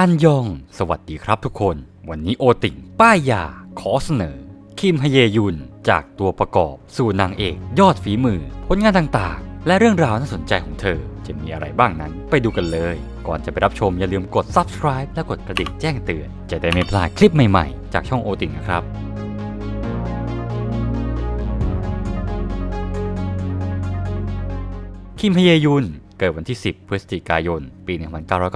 อันยองสวัสดีครับทุกคนวันนี้โอติ่งป้ายยาขอเสนอคิมฮเยยุนจากตัวประกอบสู่นางเอกยอดฝีมือผลงานต่างๆและเรื่องราวน่าสนใจของเธอจะมีอะไรบ้างนั้นไปดูกันเลยก่อนจะไปรับชมอย่าลืมกด Subscribe และกดกระดิ่งแจ้งเตือนจะได้ไม่พลาดคลิปใหม่ๆจากช่องโอติ่งนะครับคิมฮเยยุนเกิดวันที่ 10 พฤศจิกายน ปี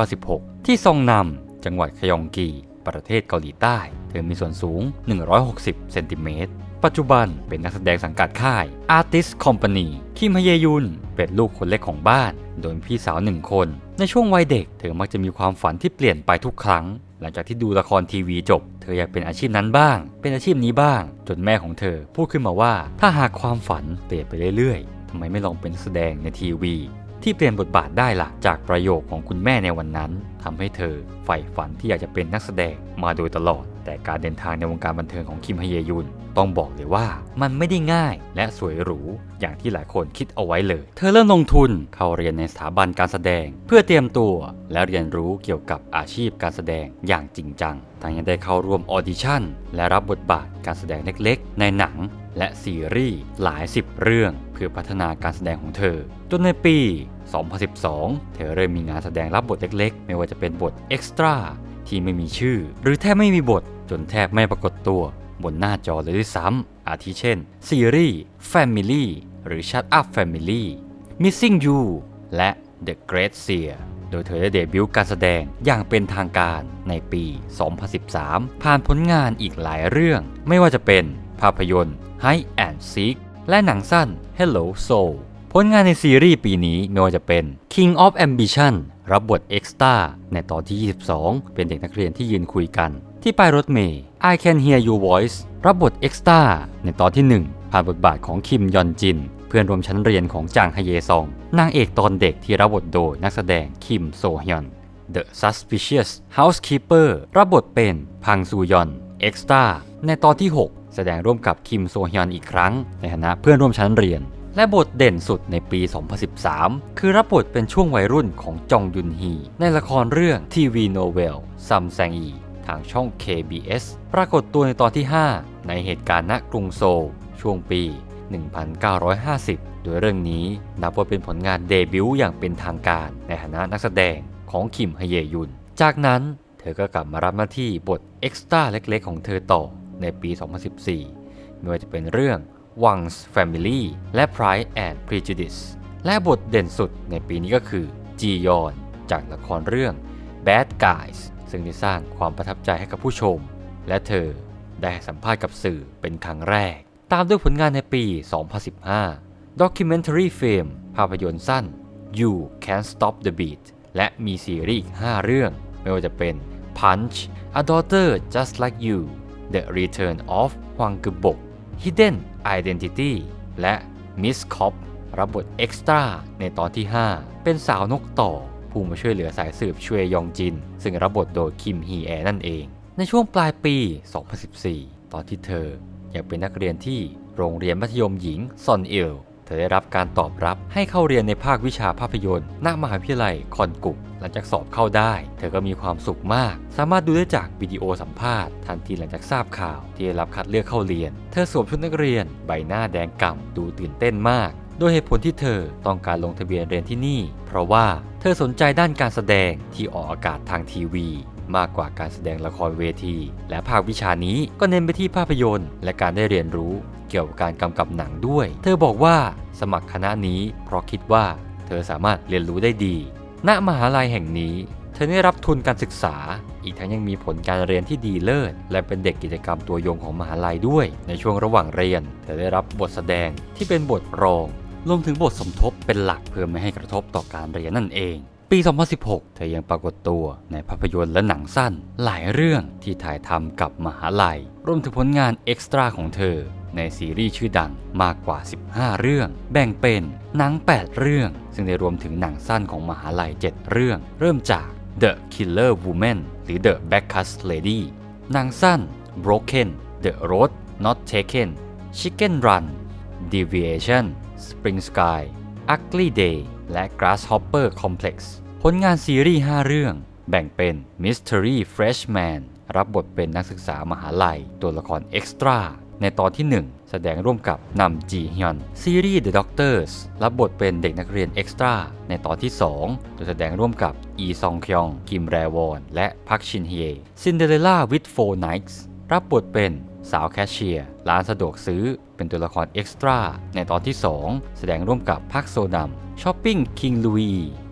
1996 ที่ซองนัม จังหวัดคยองกี ประเทศเกาหลีใต้ เธอมีส่วนสูง 160 เซนติเมตร ปัจจุบันเป็นนักแสดงสังกัดค่าย Artist Company คิมฮเยยุนเป็นลูกคนเล็กของบ้าน โดยมีพี่สาว1 คน ในช่วงวัยเด็ก เธอมักจะมีความฝันที่เปลี่ยนไปทุกครั้ง หลังจากที่ดูละครทีวีจบ เธออยากเป็นอาชีพนั้นบ้าง เป็นอาชีพนี้บ้าง จนแม่ของเธอพูดขึ้นมาว่า ถ้าหากความฝันเปลี่ยนไปเรื่อยๆทำไมไม่ลองเป็นนักแสดงในทีวีที่เปลี่ยนบทบาทได้ล่ะจากประโยคของคุณแม่ในวันนั้นทำให้เธอใฝ่ฝันที่อยากจะเป็นนักแสดงมาโดยตลอดแต่การเดินทางในวงการบันเทิงของคิมฮเยยุนต้องบอกเลยว่ามันไม่ได้ง่ายและสวยหรูอย่างที่หลายคนคิดเอาไว้เลยเธอเริ่มลงทุนเข้าเรียนในสถาบันการแสดงเพื่อเตรียมตัวและเรียนรู้เกี่ยวกับอาชีพการแสดงอย่างจริงจังทั้งยังได้เข้าร่วมออดิชั่นและรับบทบาทการแสดงเล็กๆในหนังและซีรีส์หลาย10 เรื่องเพื่อพัฒนาการแสดงของเธอจนในปี 2012 เธอเริ่มมีงานแสดงรับบทเล็กๆไม่ว่าจะเป็นบทเอ็กซ์ตร้าที่ไม่มีชื่อหรือแทบไม่มีบทจนแทบไม่ปรากฏตัวบนหน้าจอเลยด้วยซ้ำอาทิเช่นซีรีส์ Family หรือ Shut Up Family Missing You และ The Great Seer โดยเธอได้เดบิวต์การแสดงอย่างเป็นทางการในปี 2013 ผ่านผลงานอีกหลายเรื่องไม่ว่าจะเป็นภาพยนตร์ Hide and Seek และหนังสั้น Hello Soul ผลงานในซีรีส์ปีนี้ไม่ว่าจะเป็น King of Ambition รับบทเอ็กซ์ตร้าในตอนที่ 22 เป็นเด็กนักเรียนที่ยืนคุยกันที่ป้ายรถเมล์ I Can Hear Your Voice รับบทเอ็กซ์ตร้าในตอนที่ 1 ผ่านบทบาทของคิมยอนจินเพื่อนร่วมชั้นเรียนของจางฮเยซองนางเอกตอนเด็กที่รับบทโดยนักแสดงคิมโซฮยอน The Suspicious Housekeeper รับบทเป็นพังซูยอนเอ็กซ์ตร้าในตอนที่ 6 แสดงร่วมกับคิมโซฮยอนอีกครั้งในฐานะเพื่อนร่วมชั้นเรียนและบทเด่นสุดในปี 2013 คือรับบทเป็นช่วงวัยรุ่นของจองยุนฮีในละครเรื่องทีวีโนเวลซัมแซงอีทางช่อง KBS ปรากฏตัวในตอนที่ 5 ในเหตุการณ์ณกรุงโซลช่วงปี 1950 โดยเรื่องนี้นับว่าเป็นผลงานเดบิวต์อย่างเป็นทางการในฐานะนักแสดงของคิมฮเยยุนจากนั้นเธอก็กลับมารับหน้าที่บทเอ็กซ์ตร้าเล็กๆของเธอต่อในปี 2014 ไม่ว่าจะเป็นเรื่อง Wang's Family และ Pride and Prejudice และบทเด่นสุดในปีนี้ก็คือจียอนจากละครเรื่อง Bad Guys ซึ่งได้สร้างความประทับใจให้กับผู้ชมและเธอได้ให้สัมภาษณ์กับสื่อเป็นครั้งแรกตามด้วยผลงานในปี 2015 Documentary Film ภาพยนตร์สั้น You Can't Stop the Beat และมีซีรีส์อีก 5 เรื่องไม่ว่าจะเป็น Punch A Daughter Just Like You The Return of Hwang Geum-bok Hidden Identity และ Miss Cop รับบทเอ็กซ์ตร้าในตอนที่ 5 เป็นสาวนกต่อผู้มาช่วยเหลือสายสืบชวยยองจินซึ่งรับบทโดยคิมฮีแอนั่นเองในช่วงปลายปี 2014 ตอนที่เธออยากเป็นนักเรียนที่โรงเรียนมัธยมหญิงซอนอิลเธอได้รับการตอบรับให้เข้าเรียนในภาควิชาภาพยนตร์ณมหาวิทยาลัยคอนกุกหลังจากสอบเข้าได้เธอก็มีความสุขมากสามารถดูได้จากวิดีโอสัมภาษณ์ทันทีหลังจากทราบข่าวที่ได้รับคัดเลือกเข้าเรียนเธอสวมชุดนักเรียนใบหน้าแดงก่ำดูตื่นเต้นมากโดยเหตุผลที่เธอต้องการลงทะเบียนเรียนที่นี่เพราะว่าเธอสนใจด้านการแสดงที่ออกอากาศทางทีวีมากกว่าการแสดงละครเวทีและภาควิชานี้ก็เน้นไปที่ภาพยนตร์และการได้เรียนรู้เกี่ยวกับการกำกับหนังด้วยเธอบอกว่าสมัครคณะนี้เพราะคิดว่าเธอสามารถเรียนรู้ได้ดีณมหาลัยแห่งนี้เธอได้รับทุนการศึกษาอีกทั้งยังมีผลการเรียนที่ดีเลิศและเป็นเด็กกิจกรรมตัวยงของมหาลัยด้วยในช่วงระหว่างเรียนเธอได้รับบทแสดงที่เป็นบทรองรวมถึงบทสมทบเป็นหลักเพื่อไม่ให้กระทบต่อการเรียนนั่นเองปี 2016 เธอยังปรากฏตัวในภาพยนตร์และหนังสั้นหลายเรื่องที่ถ่ายทำกับมหาลัยรวมถึงผลงานเอ็กซ์ตร้าของเธอในซีรีส์ชื่อดังมากกว่า 15 เรื่องแบ่งเป็นหนัง 8 เรื่องซึ่งได้รวมถึงหนังสั้นของมหาลัย 7 เรื่องเริ่มจาก The Killer Woman หรือ The Backus Lady หนังสั้น Broken The Road Not Taken Chicken Run Deviation Spring Sky Ugly Day และ Grasshopper Complex ผลงานซีรีส์ 5 เรื่อง แบ่งเป็น Mystery Freshman รับบทเป็นนักศึกษามหาลัยตัวละครเอ็กซ์ตร้าในตอนที่ 1 แสดงร่วมกับนัมจีฮยอนซีรีส์ The Doctors รับบทเป็นเด็กนักเรียนเอ็กซ์ตร้าในตอนที่ 2 โดยแสดงร่วมกับอีซองคยองคิมแรวอนและพักชินเฮย Cinderella with Four Knights รับบทเป็นสาวแคชเชียร์ร้านสะดวกซื้อเป็นตัวละครเอ็กซ์ตร้าในตอนที่ 2 แสดงร่วมกับพักโซนัมช้อปปิ้งคิงลุย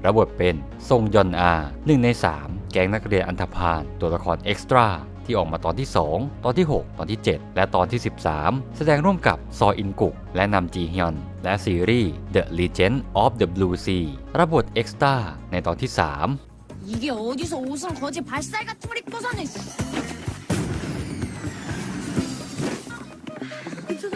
รับบทเป็นซงยอนอา1 ใน 3 แก๊งนักเรียนอันธพาลตัวละครเอ็กซ์ตร้าที่ออกมาตอนที่ 2 ตอนที่ 6 ตอนที่ 7 และตอนที่ 13 แสดงร่วมกับซออินกุกและนัมจีฮยอนและซีรีส์ The Legend of the Blue Sea รับบทเอ็กซ์ตร้าในตอนที่ 3 이게 어디서 옷은 거지 발살 같은 걸 입고서는 진짜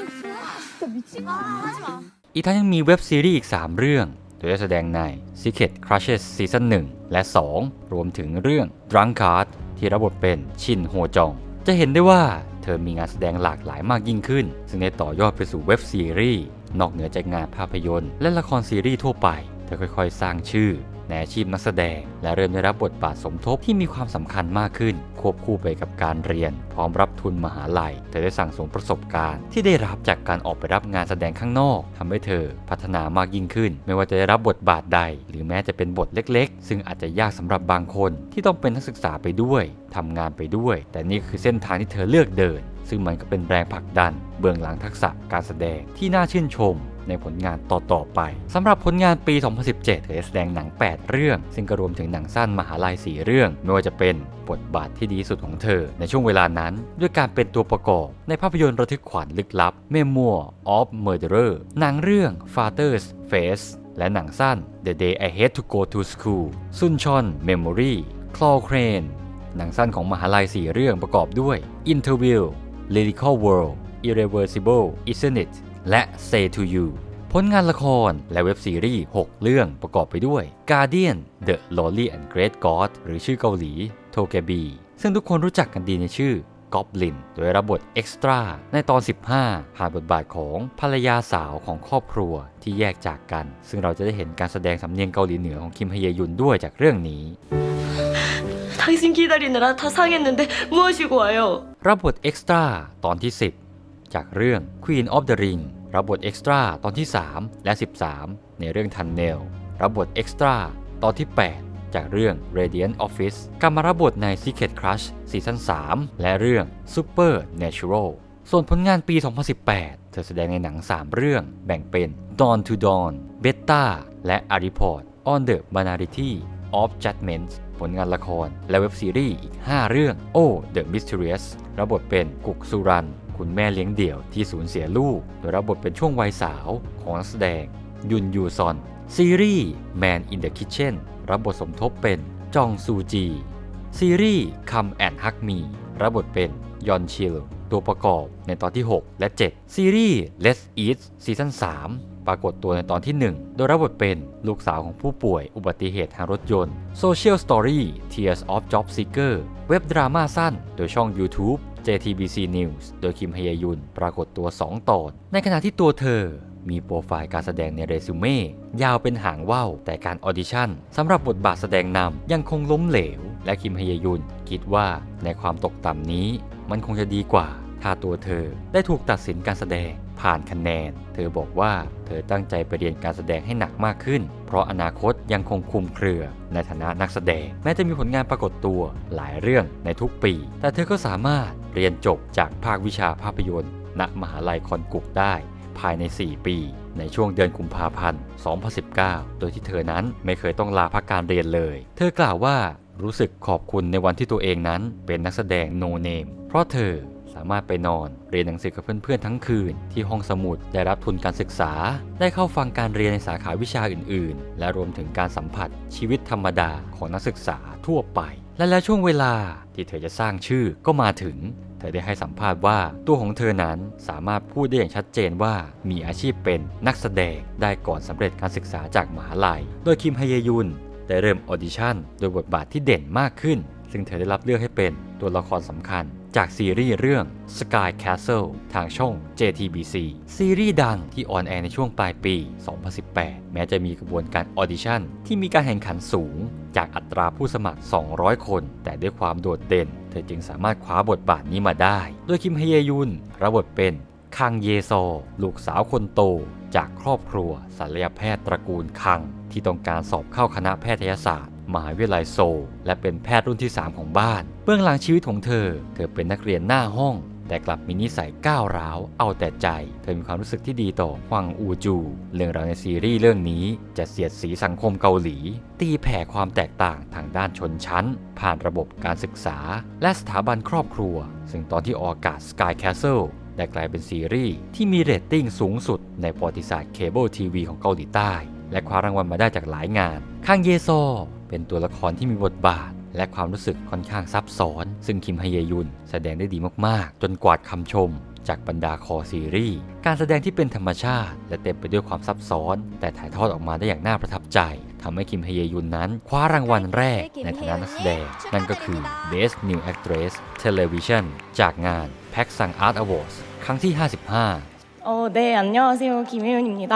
미친 거 하지 마. อีกทั้งยังมีเว็บซีรีส์อีก 3 เรื่องโดยได้แสดงใน Secret Crushes ซีซั่น 1 และ 2 รวมถึงเรื่อง Drunkard ที่รับบทเป็นชินโฮจองจะเห็นได้ว่าเธอมีงานแสดงหลากหลายมากยิ่งขึ้นซึ่งได้ต่อยอดไปสู่เว็บซีรีส์นอกเหนือจากงานภาพยนตร์และละครซีรีส์ทั่วไปเธอค่อยๆสร้างชื่อในอาชีพนักแสดงและเริ่มได้รับบทบาทสมทบที่มีความสำคัญมากขึ้นควบคู่ไปกับการเรียนพร้อมรับทุนมหาลัยเธอได้สั่งสมประสบการณ์ที่ได้รับจากการออกไปรับงานแสดงข้างนอกทำให้เธอพัฒนามากยิ่งขึ้นไม่ว่าจะได้รับบทบาทใดหรือแม้จะเป็นบทเล็กๆซึ่งอาจจะยากสำหรับบางคนที่ต้องเป็นนักศึกษาไปด้วยทำงานไปด้วยแต่นี่คือเส้นทางที่เธอเลือกเดินซึ่งมันก็เป็นแรงผลักดันเบื้องหลังทักษะการแสดงที่น่าชื่นชมในผลงานต่อๆไปสำหรับผลงานปี 2017 เธอได้แสดงหนัง 8 เรื่องซึ่งก็รวมถึงหนังสั้นมหาลัย 4 เรื่องไม่ว่าจะเป็นบทบาทที่ดีสุดของเธอในช่วงเวลานั้นด้วยการเป็นตัวประกอบในภาพยนตร์ระทึกขวัญลึกลับ Memoir of Murderer หนังเรื่อง Father's Face และหนังสั้น The Day I Had to Go to School Suncheon Memory Claw Crane หนังสั้นของมหาลัย 4 เรื่องประกอบด้วย Interview Lyrical World Irreversible Isn't It และ Say to You ผลงานละครและเว็บซีรีส์ 6 เรื่องประกอบไปด้วย Guardian The Lonely and Great God หรือชื่อเกาหลี Togebi ซึ่งทุกคนรู้จักกันดีในชื่อ Goblin โดยรับบทเอ็กซ์ตร้าในตอน 15 ผ่านบทบาทของภรรยาสาวของครอบครัวที่แยกจากกันซึ่งเราจะได้เห็นการแสดงสำเนียงเกาหลีเหนือของคิมฮเยยุนด้วยจากเรื่องนี้ 당신 기다리느라 다 상했는데 무엇이고 와요? รับบทเอ็กซ์ตร้าตอนที่ 10 จากเรื่อง Queen of the Ring รับบทเอ็กซ์ตร้าตอนที่ 3 และ 13 ในเรื่อง Tunnel รับบทเอ็กซ์ตร้าตอนที่ 8 จากเรื่อง Radiant Office กลับมารับบทใน Secret Crush ซีซั่น 3 และเรื่อง Supernatural ส่วนผลงานปี 2018 เธอแสดงในหนัง 3 เรื่องแบ่งเป็น Dawn to Dawn Beta และ A Report on the Banality of Judgment ผลงานละครและเว็บซีรีส์อีก 5 เรื่อง Oh the Mysterious รับบทเป็นกุกสุรันคุณแม่เลี้ยงเดี่ยวที่สูญเสียลูกโดยรับบทเป็นช่วงวัยสาวของนักแสดงยุนยูซอนซีรีส์ Man in the Kitchen รับบทสมทบเป็นจองซูจีซีรีส์ Come and Hug Me รับบทเป็นยอนชิลตัวประกอบในตอนที่ 6 และ 7 ซีรีส์ Let's Eat ซีซั่น 3 ปรากฏตัวในตอนที่ 1 โดยรับบทเป็นลูกสาวของผู้ป่วยอุบัติเหตุทางรถยนต์ Social Story Tears of Job Seeker เว็บดราม่าสั้นโดยช่อง YouTube JTBC News โดยคิมฮเยยุนปรากฏตัว 2 ตอนในขณะที่ตัวเธอมีโปรไฟล์การแสดงในเรซูเม่ยาวเป็นหางว่าวแต่การออดิชั่นสำหรับบทบาทแสดงนำยังคงล้มเหลวและคิมฮเยยุนคิดว่าในความตกต่ำนี้มันคงจะดีกว่าถ้าตัวเธอได้ถูกตัดสินการแสดงผ่านคะแนนเธอบอกว่าเธอตั้งใจไปเรียนการแสดงให้หนักมากขึ้นเพราะอนาคตยังคงคลุมเครือในฐานะนักแสดงแม้จะมีผลงานปรากฏตัวหลายเรื่องในทุกปีแต่เธอก็สามารถเรียนจบจากภาควิชาภาพยนตร์ณมหาลัยคอนกุกได้ภายใน 4 ปีในช่วงเดือนกุมภาพันธ์ 2019 โดยที่เธอนั้นไม่เคยต้องลาพักการเรียนเลยเธอกล่าวว่ารู้สึกขอบคุณในวันที่ตัวเองนั้นเป็นนักแสดงโนเนมเพราะเธอสามารถไปนอนเรียนหนังสือกับเพื่อนๆทั้งคืนที่ห้องสมุดได้รับทุนการศึกษาได้เข้าฟังการเรียนในสาขาวิชาอื่นๆและรวมถึงการสัมผัสชีวิตธรรมดาของนักศึกษาทั่วไปและแล้วช่วงเวลาที่เธอจะสร้างชื่อก็มาถึงเธอได้ให้สัมภาษณ์ว่าตัวของเธอนั้นสามารถพูดได้อย่างชัดเจนว่ามีอาชีพเป็นนักแสดงได้ก่อนสำเร็จการศึกษาจากมหาลัยโดยคิมฮเยยุนได้เริ่มออดิชั่นโดยบทบาทที่เด่นมากขึ้นซึ่งเธอได้รับเลือกให้เป็นตัวละครสำคัญ จากซีรีส์เรื่อง Sky Castle ทางช่อง JTBC ซีรีส์ดังที่ออนแอร์ในช่วงปลายปี 2018 แม้จะมีกระบวนการออดิชั่นที่มีการแข่งขันสูงจากอัตราผู้สมัคร 200 คน แต่ด้วยความโดดเด่นเธอจึงสามารถคว้าบทบาทนี้มาได้ โดยคิมฮเยยุนรับบทเป็นคังเยซอลูกสาวคนโตจากครอบครัวศัลยแพทย์ตระกูลคังที่ต้องการสอบเข้าคณะแพทยศาสตร์มหาวิทยาลัยโซลและเป็นแพทย์รุ่นที่ 3 ของบ้านเบื้องหลังชีวิตของเธอเป็นนักเรียนหน้าห้องแต่กลับมีนิสัยก้าวร้าวเอาแต่ใจเธอมีความรู้สึกที่ดีต่อฮวังอูจูเรื่องราวในซีรีส์เรื่องนี้จะเสียดสีสังคมเกาหลีตีแผ่ความแตกต่างทางด้านชนชั้นผ่านระบบการศึกษาและสถาบันครอบครัวซึ่งตอนที่ออกอากาศ Sky Castle ได้กลายเป็นซีรีส์ที่มีเรตติ้งสูงสุดในประวัติศาสตร์เคเบิลทีวีของเกาหลีใต้และคว้ารางวัลมาได้จากหลายงานคังเยซอเป็นตัวละครที่มีบทบาทและความรู้สึกค่อนข้างซับซ้อนซึ่งคิมฮเยยุนแสดงได้ดีมากๆจนกวาดคำชมจากบรรดาคอซีรีส์การแสดงที่เป็นธรรมชาติและเต็มไปด้วยความซับซ้อนแต่ถ่ายทอดออกมาได้อย่างน่าประทับใจทำให้คิมฮเยยุนนั้นคว้ารางวัลแรกในฐานะนักแสดงนั่นก็คือ Best New Actress Television จากงาน Paksang Art Awards ครั้งที่ 55 네, 안녕하세요. 김혜윤입니다.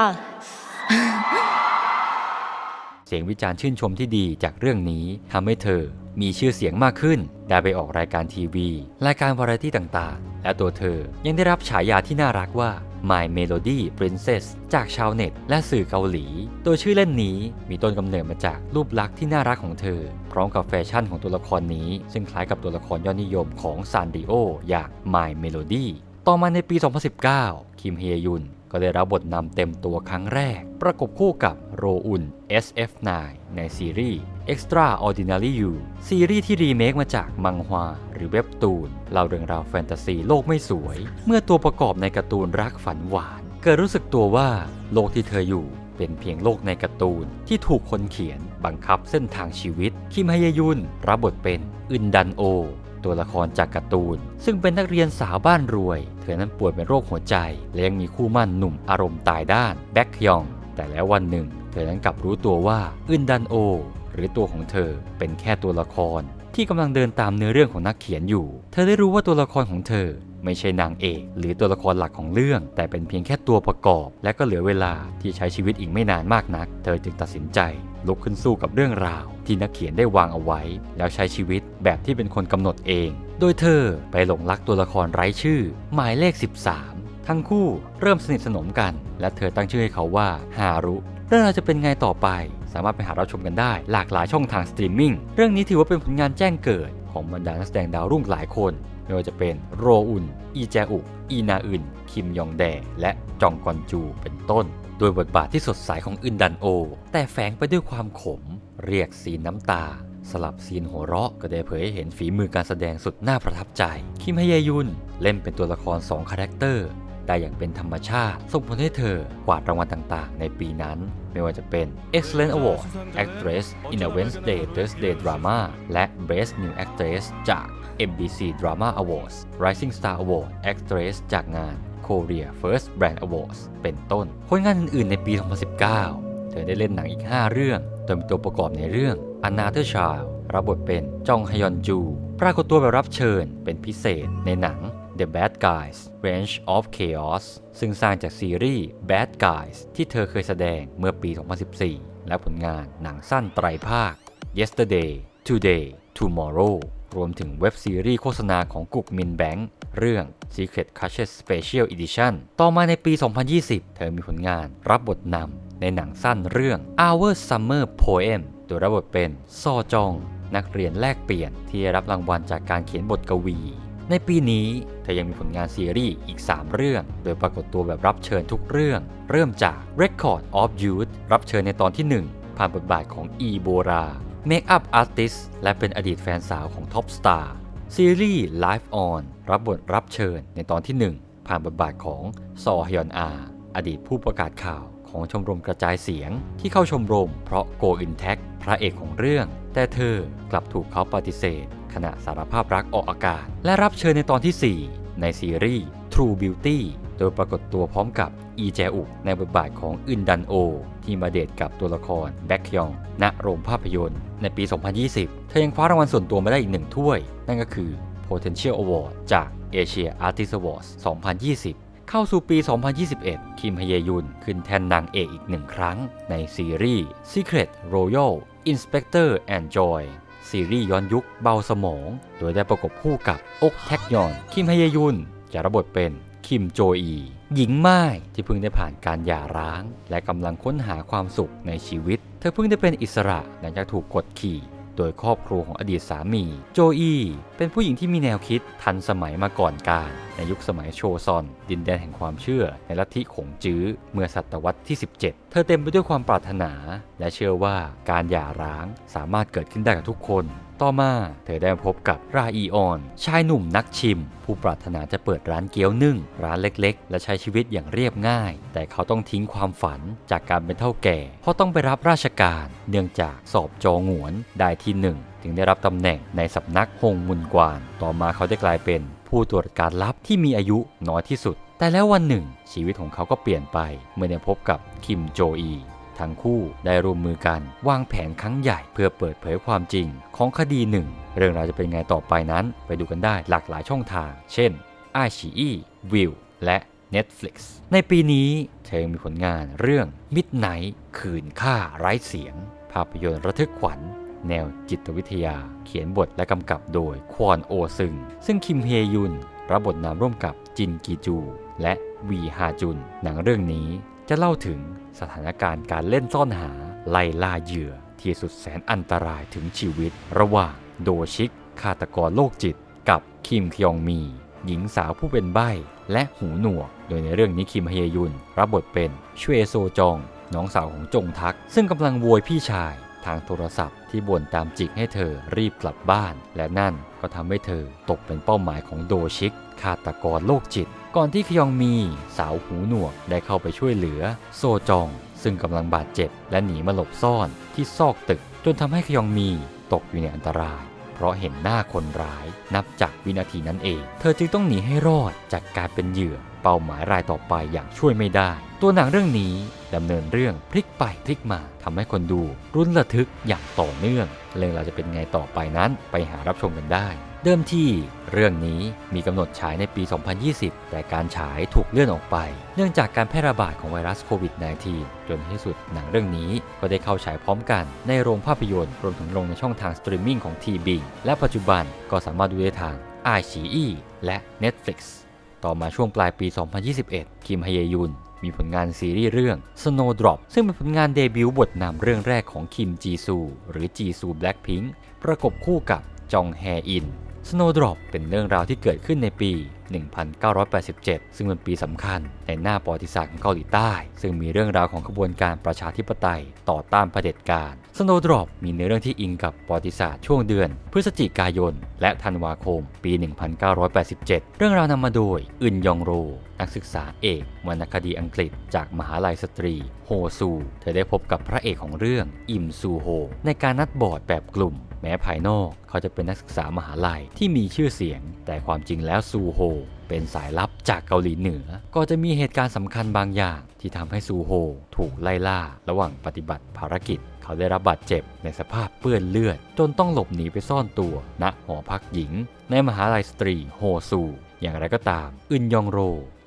เสียงวิจารณ์ชื่นชมที่ดีจากเรื่องนี้ทำให้เธอมีชื่อเสียงมากขึ้นได้ไปออกรายการทีวีรายการวาไรตี้ต่างๆและตัวเธอยังได้รับฉายาที่น่ารักว่า My Melody Princess จากชาวเน็ตและสื่อเกาหลีโดยชื่อเล่นนี้มีต้นกำเนิดมาจากรูปลักษณ์ที่น่ารักของเธอพร้อมกับแฟชั่นของตัวละครนี้ซึ่งคล้ายกับตัวละครยอดนิยมของซานดิโออย่าง My Melody ต่อมาในปี 2019 คิมฮเยยุนก็ได้รับบทนำเต็มตัวครั้งแรกประกบคู่กับโรอุน SF9 ในซีรีส์ Extraordinary You ซีรีส์ที่รีเมคมาจากมังฮวาหรือเว็บตูนเล่าเรื่องราวแฟนตาซีโลกไม่สวยเมื่อตัวประกอบในการ์ตูนรักฝันหวานเกิดรู้สึกตัวว่าโลกที่เธออยู่เป็นเพียงโลกในการ์ตูนที่ถูกคนเขียนบังคับเส้นทางชีวิตคิมฮเยยุนรับบทเป็นอึนดันโอตัวละครจากการ์ตูนซึ่งเป็นนักเรียนสาวบ้านรวยเธอนั้นป่วยเป็นโรคหัวใจและยังมีคู่หมั่นหนุ่มอารมณ์ตายด้านแบ็คยองแต่แล้ววันหนึ่งเธอนั้นกลับรู้ตัวว่าอึนดันโอหรือตัวของเธอเป็นแค่ตัวละครที่กำลังเดินตามเนื้อเรื่องของนักเขียนอยู่เธอได้รู้ว่าตัวละครของเธอไม่ใช่นางเอกหรือตัวละครหลักของเรื่องแต่เป็นเพียงแค่ตัวประกอบและก็เหลือเวลาที่ใช้ชีวิตอีกไม่นานมากนักเธอจึงตัดสินใจลุกขึ้นสู้กับเรื่องราวที่นักเขียนได้วางเอาไว้แล้วใช้ชีวิตแบบที่เป็นคนกำหนดเองโดยเธอไปหลงรักตัวละครไร้ชื่อหมายเลข 13ทั้งคู่เริ่มสนิทสนมกันและเธอตั้งชื่อให้เขาว่าฮารุเรื่องราวจะเป็นไงต่อไปสามารถไปหารับชมกันได้หลากหลายช่องทางสตรีมมิ่งเรื่องนี้ถือว่าเป็นผลงานแจ้งเกิดของบรรดานักแสดงดาวรุ่งหลายคนไม่ว่าจะเป็นโรอุนอีแจอุกอีนาอึนคิมยองแดและจองกอนจูเป็นต้นโดยบทบาทที่สดใสของอึนดันโอแต่แฝงไปด้วยความขมเรียกซีนน้ำตาสลับซีนหัวเราะก็ได้เผยให้เห็นฝีมือการแสดงสุดน่าประทับใจคิมฮเยยุนเล่นเป็นตัวละคร2คาแรคเตอร์ได้อย่างเป็นธรรมชาติส่งผลให้เธอกวาดรางวัลต่างๆในปีนั้นไม่ว่าจะเป็น Excellent Award Actress in a Wednesday Thursday Drama และ Best New Actress จาก MBC Drama Awards Rising Star Award Actress จากงาน Korea First Brand Awards เป็นต้นผลงานอื่นๆในปี 2019 เธอได้เล่นหนังอีก 5 เรื่องโดยมีตัวประกอบในเรื่อง Another Child รับบทเป็นจองฮยอนจูปรากฏตัวแบบรับเชิญเป็นพิเศษในหนัง The Bad Guys Range of Chaos ซึ่งสร้างจากซีรีส์ Bad Guys ที่เธอเคยแสดงเมื่อปี 2014 และผลงานหนังสั้นไตรภาค Yesterday Today Tomorrow รวมถึงเว็บซีรีส์โฆษณาของกุกมินแบงค์เรื่อง Secret Crushes Special Edition ต่อมาในปี 2020 เธอมีผลงานรับบทนำในหนังสั้นเรื่อง Our Summer Poem โดยรับบทเป็นซอจองนักเรียนแลกเปลี่ยนที่ได้รับรางวัลจากการเขียนบทกวีในปีนี้เธอยังมีผลงานซีรีส์อีก 3 เรื่องโดยปรากฏตัวแบบรับเชิญทุกเรื่องเริ่มจาก Record of Youth รับเชิญในตอนที่ 1 ผ่านบทบาทของอีโบรา Make-up Artist และเป็นอดีตแฟนสาวของ Top Star ซีรีส์ Live On รับบทรับเชิญในตอนที่ 1 ผ่านบทบาทของซอฮยอนอาอดีตผู้ประกาศข่าวของชมรมกระจายเสียงที่เข้าชมรมเพราะ Go Intact พระเอกของเรื่องแต่เธอกลับถูกเขาปฏิเสธขณะสารภาพรักออกอากาศและรับเชิญในตอนที่ 4 ในซีรีส์ True Beauty โดยปรากฏตัวพร้อมกับอีแจอุกในบทบาทของอึนดันโอที่มาเดทกับตัวละครแบ็คยองณโรงภาพยนตร์ในปี 2020 เธอยังคว้ารางวัลส่วนตัวมาได้อีก1 ถ้วยนั่นก็คือ Potential Award จาก Asia Artist Awards 2020 เข้าสู่ปี 2021 คิมฮเยยุนขึ้นแทนนางเอกอีกหนึ่งครั้งในซีรีส์ Secret Royal Inspector and Joy ซีรีส์ย้อนยุคเบาสมองโดยได้ประกบคู่กับอกแทกยอนคิมฮเยยุนจะรับบทเป็นคิมโจอีหญิงม่ายที่เพิ่งได้ผ่านการหย่าร้างและกำลังค้นหาความสุขในชีวิตเธอเพิ่งได้เป็นอิสระหลังจากถูกกดขี่โดยครอบครัวของอดีตสามีโจอีเป็นผู้หญิงที่มีแนวคิดทันสมัยมาก่อนการในยุคสมัยโชซอนดินแดนแห่งความเชื่อในลัทธิขงจื้อเมื่อศตวรรษที่ 17 เธอเต็มไปด้วยความปรารถนาและเชื่อว่าการหย่าร้างสามารถเกิดขึ้นได้กับทุกคนต่อมาเธอได้พบกับราอีออนชายหนุ่มนักชิมผู้ปรารถนาจะเปิดร้านเกี๊ยวนึ่งร้านเล็กๆและใช้ชีวิตอย่างเรียบง่ายแต่เขาต้องทิ้งความฝันจากการเป็นเฒ่าแก่เพราะต้องไปรับราชการเนื่องจากสอบจองหวนได้ที่หนึ่งจึงได้รับตำแหน่งในสำนักฮงมุนกวานต่อมาเขาได้กลายเป็นผู้ตรวจการลับที่มีอายุน้อยที่สุดแต่แล้ววันหนึ่งชีวิตของเขาก็เปลี่ยนไปเมื่อได้พบกับคิมโจอีทั้งคู่ได้ร่วมมือกันวางแผนครั้งใหญ่เพื่อเปิดเผยความจริงของคดีหนึ่งเรื่องราวจะเป็นไงต่อไปนั้นไปดูกันได้หลากหลายช่องทางเช่น iQIYI Viu และ Netflix ในปีนี้เธอมีผลงานเรื่อง Midnight คืนฆ่าไร้เสียงภาพยนตร์ระทึกขวัญแนวจิตวิทยาเขียนบทและกำกับโดยควอนโอซึงซึ่งคิมเฮยุนรับบทนำร่วมกับจินกีจูและวีฮาจุนหนังเรื่องนี้จะเล่าถึงสถานการณ์การเล่นซ่อนหาไล่ล่าเหยื่อที่สุดแสนอันตรายถึงชีวิตระหว่างโดชิกฆาตกรโรคจิตกับคิมคยองมีหญิงสาวผู้เป็นใบ้และหูหนวกโดยในเรื่องนี้คิมฮเยยุนรับบทเป็นชเวโซจองน้องสาวของจงทักซึ่งกำลังโวยพี่ชายทางโทรศัพท์ที่บ่นตามจิกให้เธอรีบกลับบ้านและนั่นก็ทำให้เธอตกเป็นเป้าหมายของโดชิกฆาตกรโรคจิตก่อนที่คยองมีสาวหูหนวกได้เข้าไปช่วยเหลือโซจองซึ่งกำลังบาดเจ็บและหนีมาหลบซ่อนที่ซอกตึกจนทำให้คยองมีตกอยู่ในอันตรายเพราะเห็นหน้าคนร้ายนับจากวินาทีนั้นเองเธอจึงต้องหนีให้รอดจากการเป็นเหยื่อเป้าหมายรายต่อไปอย่างช่วยไม่ได้ตัวหนังเรื่องนี้ดำเนินเรื่องพลิกไปพลิกมาทำให้คนดูรุนระทึกอย่างต่อเนื่องเรื่องราวจะเป็นไงต่อไปนั้นไปหารับชมกันได้เดิมที่เรื่องนี้มีกำหนดฉายในปี 2020 แต่การฉายถูกเลื่อนออกไปเนื่องจากการแพร่ระบาดของไวรัสโควิด -19 จนในที่สุดหนังเรื่องนี้ก็ได้เข้าฉายพร้อมกันในโรงภาพยนตร์รวมถึงลงในช่องทางสตรีมมิ่งของ TVING และปัจจุบันก็สามารถดูได้ทาง iQIYI และ Netflix ต่อมาช่วงปลายปี 2021 คิมฮเยยุนมีผลงานซีรีส์เรื่อง Snowdrop ซึ่งเป็นผลงานเดบิวต์บทนำเรื่องแรกของคิมจีซูหรือจีซูแบล็คพิงค์ประกบคู่กับจองแฮอินSnowdrop เป็นเรื่องราวที่เกิดขึ้นในปี 1987 ซึ่งเป็นปีสำคัญในหน้าประวัติศาสตร์ของเกาหลีใต้ซึ่งมีเรื่องราวของขบวนการประชาธิปไตยต่อต้านเผด็จการ Snowdrop มีเนื้อเรื่องที่อิงกับประวัติศาสตร์ช่วงเดือนพฤศจิกายนและธันวาคมปี 1987 เรื่องราวนำมาโดยอึนยองโรนักศึกษาเอกวรรณคดีอังกฤษจากมหาลัยสตรีโฮซูเธอได้พบกับพระเอกของเรื่องอิมซูโฮในการนัดบอร์ดแบบกลุ่มแม้ภายนอกเขาจะเป็นนักศึกษามหาลัยที่มีชื่อเสียงแต่ความจริงแล้วซูโฮเป็นสายลับจากเกาหลีเหนือก็จะมีเหตุการณ์สำคัญบางอย่างที่ทำให้ซูโฮถูกไล่ล่าระหว่างปฏิบัติภารกิจเขาได้รับบาดเจ็บในสภาพเปื้อนเลือดจนต้องหลบหนีไปซ่อนตัวณหอพักหญิงในมหาลัยสตรีโฮซูอย่างไรก็ตามอึนยองโร